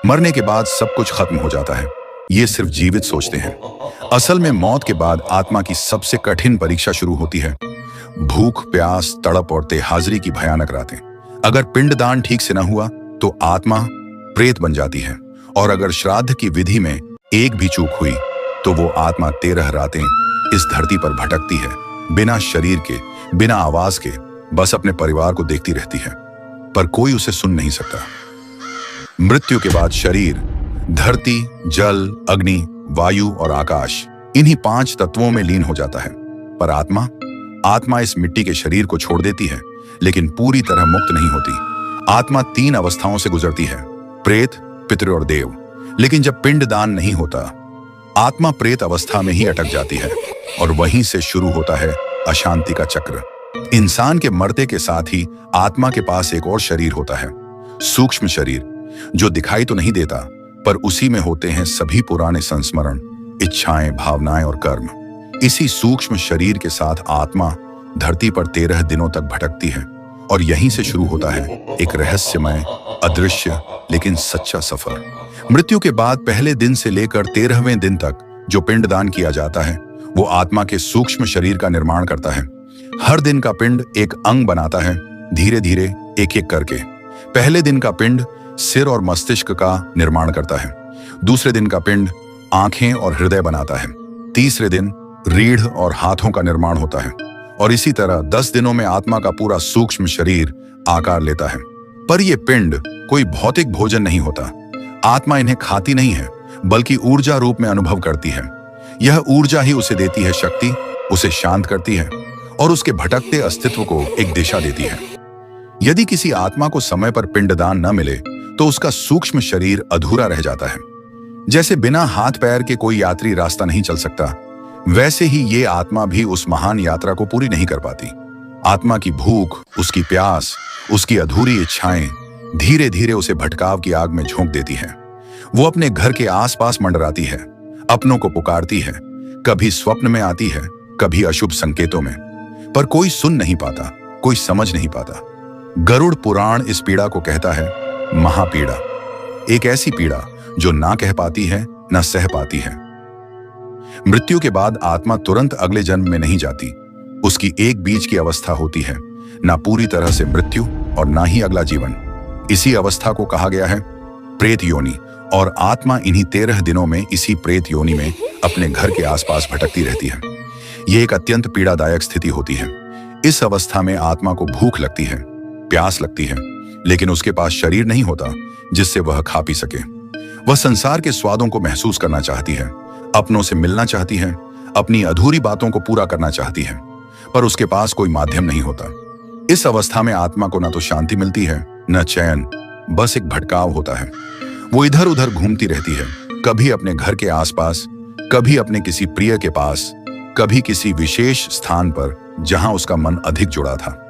मरने के बाद सब कुछ खत्म हो जाता है, ये सिर्फ जीवित सोचते हैं। असल में मौत के बाद आत्मा की सबसे कठिन परीक्षा शुरू होती है। भूख, प्यास, तड़प और हाजिरी की भयानक रातें। अगर पिंडदान ठीक से न हुआ तो आत्मा प्रेत बन जाती है, और अगर श्राद्ध की विधि में एक भी चूक हुई तो वो आत्मा 13 रातें इस धरती पर भटकती है, बिना शरीर के, बिना आवाज के, बस अपने परिवार को देखती रहती है, पर कोई उसे सुन नहीं सकता। मृत्यु के बाद शरीर धरती, जल, अग्नि, वायु और आकाश, इन्हीं 5 तत्वों में लीन हो जाता है। पर आत्मा इस मिट्टी के शरीर को छोड़ देती है, लेकिन पूरी तरह मुक्त नहीं होती। आत्मा 3 अवस्थाओं से गुजरती है, प्रेत, पितृ और देव। लेकिन जब पिंडदान नहीं होता, आत्मा प्रेत अवस्था में ही अटक जाती है, और वहीं से शुरू होता है अशांति का चक्र। इंसान के मरते के साथ ही आत्मा के पास एक और शरीर होता है, सूक्ष्म शरीर, जो दिखाई तो नहीं देता, पर उसी में होते हैं सभी पुराने संस्मरण, इच्छाएं, भावनाएं और कर्म। इसी सूक्ष्म शरीर के साथ आत्मा धरती पर 13 दिनों तक भटकती है, और यहीं से शुरू होता है एक रहस्यमय, अदृश्य लेकिन सच्चा सफर। मृत्यु के बाद पहले दिन से लेकर 13वें दिन तक जो पिंडदान किया जाता है, वो आत्मा के सूक्ष्म शरीर का निर्माण करता है। हर दिन का पिंड एक अंग बनाता है, धीरे धीरे, एक एक करके। पहले दिन का पिंड सिर और मस्तिष्क का निर्माण करता है। दूसरे दिन का पिंड आंखें और हृदय बनाता है। तीसरे दिन रीढ़ और हाथों का निर्माण होता है, और इसी तरह 10 दिनों में आत्मा का पूरा सूक्ष्म शरीर आकार लेता है। पर यह पिंड कोई भौतिक भोजन नहीं होता। आत्मा इन्हें खाती नहीं है, बल्कि ऊर्जा रूप में अनुभव करती है। यह ऊर्जा ही उसे देती है शक्ति, उसे शांत करती है, और उसके भटकते अस्तित्व को एक दिशा देती है। यदि किसी आत्मा को समय पर पिंडदान न मिले तो उसका सूक्ष्म शरीर अधूरा रह जाता है। जैसे बिना हाथ पैर के कोई यात्री रास्ता नहीं चल सकता, वैसे ही ये आत्मा भी उस महान यात्रा को पूरी नहीं कर पाती। आत्मा की भूख, उसकी प्यास, उसकी अधूरी इच्छाएं धीरे धीरे उसे भटकाव की आग में झोंक देती हैं। वो अपने घर के आसपास मंडराती है, अपनों को पुकारती है, कभी स्वप्न में आती है, कभी अशुभ संकेतों में, पर कोई सुन नहीं पाता, कोई समझ नहीं पाता। गरुड़ पुराण इस पीड़ा को कहता है महापीड़ा, एक ऐसी पीड़ा जो ना कह पाती है, ना सह पाती है। मृत्यु के बाद आत्मा तुरंत अगले जन्म में नहीं जाती। उसकी एक बीच की अवस्था होती है, ना पूरी तरह से मृत्यु और ना ही अगला जीवन। इसी अवस्था को कहा गया है प्रेत योनि, और आत्मा इन्हीं 13 दिनों में इसी प्रेत योनि में अपने घर के आसपास भटकती रहती है। यह एक अत्यंत पीड़ादायक स्थिति होती है। इस अवस्था में आत्मा को भूख लगती है, प्यास लगती है, लेकिन उसके पास शरीर नहीं होता जिससे वह खा पी सके। वह संसार के स्वादों को महसूस करना चाहती है, अपनों से मिलना चाहती है, अपनी अधूरी बातों को पूरा करना चाहती है, पर उसके पास कोई माध्यम नहीं होता। इस अवस्था में आत्मा को न तो शांति मिलती है, न चैन, बस एक भटकाव होता है। वो इधर उधर घूमती रहती है, कभी अपने घर के आसपास, कभी अपने किसी प्रिय के पास, कभी किसी विशेष स्थान पर जहां उसका मन अधिक जुड़ा था।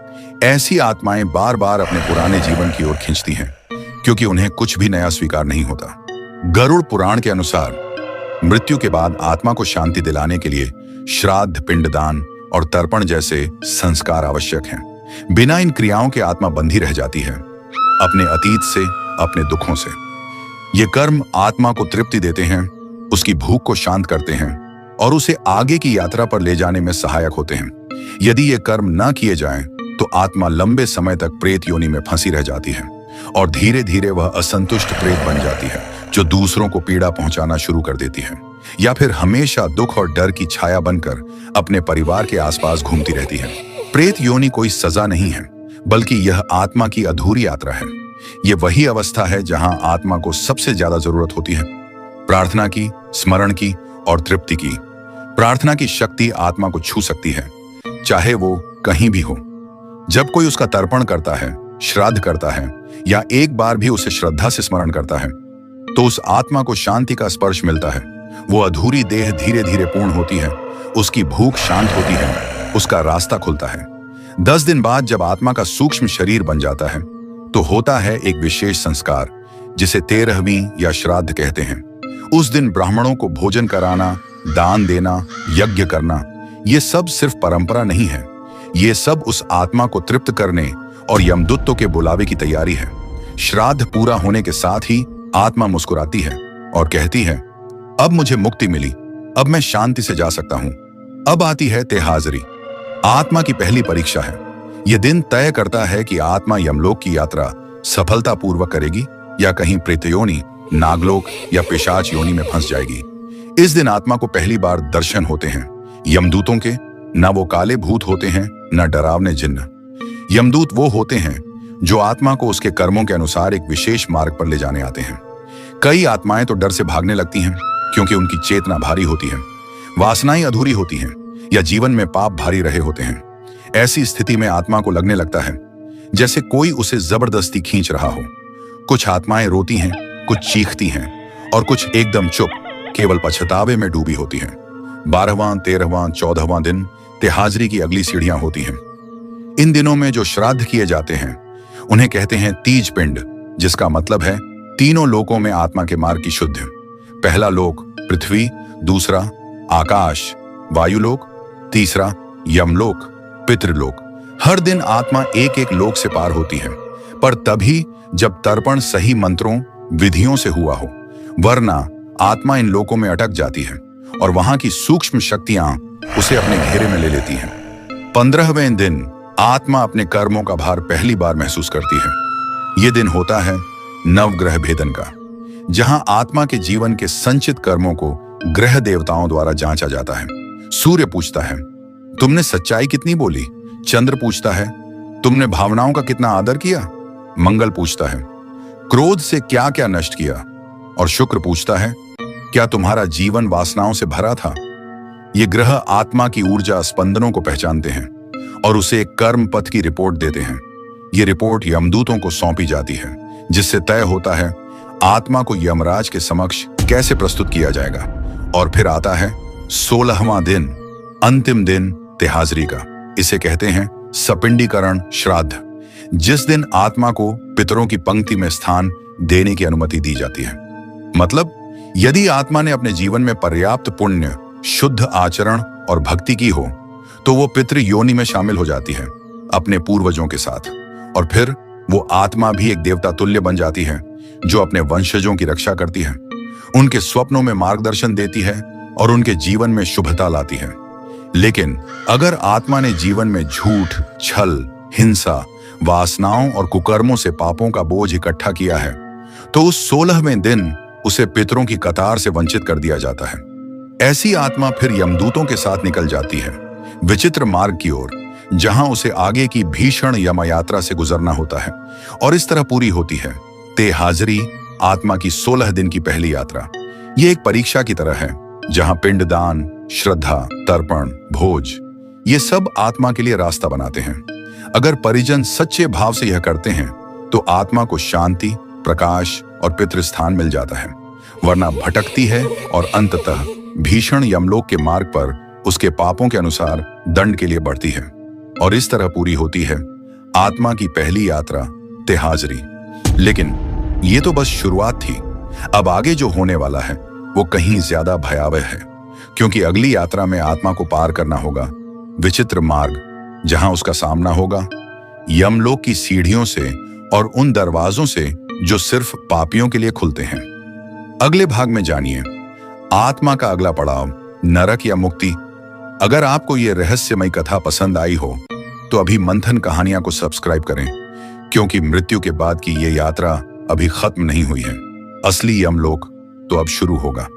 ऐसी आत्माएं बार बार अपने पुराने जीवन की ओर खींचती हैं, क्योंकि उन्हें कुछ भी नया स्वीकार नहीं होता। गरुड़ पुराण के अनुसार मृत्यु के बाद आत्मा को शांति दिलाने के लिए श्राद्ध, पिंडदान और तर्पण जैसे संस्कार आवश्यक हैं। बिना इन क्रियाओं के आत्मा बंधी रह जाती है, अपने अतीत से, अपने दुखों से। ये कर्म आत्मा को तृप्ति देते हैं, उसकी भूख को शांत करते हैं, और उसे आगे की यात्रा पर ले जाने में सहायक होते हैं। यदि ये कर्म न किए जाएं, तो आत्मा लंबे समय तक प्रेत योनि में फंसी रह जाती है, और धीरे धीरे वह असंतुष्ट प्रेत बन जाती है, जो दूसरों को पीड़ा पहुंचाना शुरू कर देती है, या फिर हमेशा दुख और डर की छाया बनकर अपने परिवार के आसपास घूमती रहती है। प्रेत योनि कोई सजा नहीं है, बल्कि यह आत्मा की अधूरी यात्रा है। यह वही अवस्था है जहां आत्मा को सबसे ज्यादा जरूरत होती है प्रार्थना की, स्मरण की और तृप्ति की। प्रार्थना की शक्ति आत्मा को छू सकती है, चाहे वो कहीं भी हो। जब कोई उसका तर्पण करता है, श्राद्ध करता है, या एक बार भी उसे श्रद्धा से स्मरण करता है, तो उस आत्मा को शांति का स्पर्श मिलता है। वो अधूरी देह धीरे धीरे पूर्ण होती है, उसकी भूख शांत होती है, उसका रास्ता खुलता है। 10 दिन बाद जब आत्मा का सूक्ष्म शरीर बन जाता है, तो होता है एक विशेष संस्कार, जिसे 13वीं या श्राद्ध कहते हैं। उस दिन ब्राह्मणों को भोजन कराना, दान देना, यज्ञ करना, ये सब सिर्फ परंपरा नहीं है। ये सब उस आत्मा को तृप्त करने और यमदूतों के बुलावे की तैयारी है। श्राद्ध पूरा होने के साथ ही आत्मा मुस्कुराती है और कहती है, अब मुझे मुक्ति मिली, अब मैं शांति से जा सकता हूं। अब आती है तेहाजरी, आत्मा की पहली परीक्षा है। यह दिन तय करता है कि आत्मा यमलोक की यात्रा सफलतापूर्वक करेगी या कहीं प्रेतयोनि, नागलोक या पिशाच योनि में फंस जाएगी। इस दिन आत्मा को पहली बार दर्शन होते हैं यमदूतों के। न वो काले भूत होते हैं, न डरावने जिन्न। यमदूत वो होते हैं जो आत्मा को उसके कर्मों के अनुसार एक विशेष मार्ग पर ले जाने आते हैं। कई आत्माएं तो डर से भागने लगती हैं क्योंकि उनकी चेतना भारी होती है, वासनाएं अधूरी होती हैं या जीवन में पाप भारी रहे होते हैं। ऐसी स्थिति में आत्मा को लगने लगता है जैसे कोई उसे जबरदस्ती खींच रहा हो। कुछ आत्माएं रोती हैं, कुछ चीखती हैं और कुछ एकदम चुप, केवल पछतावे में डूबी होती हैं। 12वां, 13वां, 14वां दिन तेहाजरी की अगली सीढ़ियां होती हैं। इन दिनों में जो श्राद्ध किए जाते हैं उन्हें कहते हैं तीज पिंड, जिसका मतलब है तीनों लोकों में आत्मा के मार्ग की शुद्ध। पहला लोक पृथ्वी, दूसरा आकाश वायुलोक, तीसरा यमलोक पितृलोक। हर दिन आत्मा एक एक लोक से पार होती है, पर तभी जब तर्पण सही मंत्रों विधियों से हुआ हो, वरना आत्मा इन लोकों में अटक जाती है और वहां की सूक्ष्म शक्तियां उसे अपने घेरे में ले लेती हैं। 15वें दिन आत्मा अपने कर्मों का भार पहली बार महसूस करती है। यह दिन होता है नवग्रह भेदन का, जहां आत्मा के जीवन के संचित कर्मों को ग्रह देवताओं द्वारा जांचा जाता है। सूर्य पूछता है, तुमने सच्चाई कितनी बोली? चंद्र पूछता है, तुमने भावनाओं का कितना आदर किया? मंगल पूछता है, क्रोध से क्या क्या नष्ट किया? और शुक्र पूछता है, क्या तुम्हारा जीवन वासनाओं से भरा था? ये ग्रह आत्मा की ऊर्जा स्पंदनों को पहचानते हैं और उसे एक कर्म पथ की रिपोर्ट देते हैं। ये रिपोर्ट यमदूतों को सौंपी जाती है, जिससे तय होता है आत्मा को यमराज के समक्ष कैसे प्रस्तुत किया जाएगा। और फिर आता है 16वां दिन, अंतिम दिन तेहाजरी का। इसे कहते हैं सपिंडीकरण श्राद्ध, जिस दिन आत्मा को पितरों की पंक्ति में स्थान देने की अनुमति दी जाती है। मतलब यदि आत्मा ने अपने जीवन में पर्याप्त पुण्य, शुद्ध आचरण और भक्ति की हो, तो वो पितृ योनि में शामिल हो जाती है अपने पूर्वजों के साथ। और फिर वो आत्मा भी एक देवता तुल्य बन जाती है, जो अपने वंशजों की रक्षा करती है, उनके स्वप्नों में मार्गदर्शन देती है और उनके जीवन में शुभता लाती है। लेकिन अगर आत्मा ने जीवन में झूठ, छल, हिंसा, वासनाओं और कुकर्मों से पापों का बोझ इकट्ठा किया है, तो उस 16वें दिन उसे पितरों की कतार से वंचित कर दिया जाता है। ऐसी आत्मा फिर यमदूतों के साथ निकल जाती है विचित्र मार्ग की ओर, जहां उसे आगे की भीषण यम यात्रा से गुजरना होता है। और इस तरह पूरी होती है तेहाजरी, आत्मा की 16 दिन की पहली यात्रा। ये एक परीक्षा की तरह है, जहां पिंडदान, श्रद्धा, तर्पण, भोज, ये सब आत्मा के लिए रास्ता बनाते हैं। अगर परिजन सच्चे भाव से यह करते हैं तो आत्मा को शांति, प्रकाश और पितृस्थान मिल जाता है, वरना भटकती है और अंततः भीषण यमलोक के मार्ग पर उसके पापों के अनुसार दंड के लिए बढ़ती है। और इस तरह पूरी होती है आत्मा की पहली यात्रा तेहाजरी। लेकिन ये तो बस शुरुआत थी। अब आगे जो होने वाला है वो कहीं ज्यादा भयावह है, क्योंकि अगली यात्रा में आत्मा को पार करना होगा विचित्र मार्ग, जहां उसका सामना होगा यमलोक की सीढ़ियों से और उन दरवाजों से जो सिर्फ पापियों के लिए खुलते हैं। अगले भाग में जानिए आत्मा का अगला पड़ाव, नरक या मुक्ति। अगर आपको यह रहस्यमय कथा पसंद आई हो तो अभी मंथन कहानियां को सब्सक्राइब करें, क्योंकि मृत्यु के बाद की यह यात्रा अभी खत्म नहीं हुई है। असली यमलोक तो अब शुरू होगा।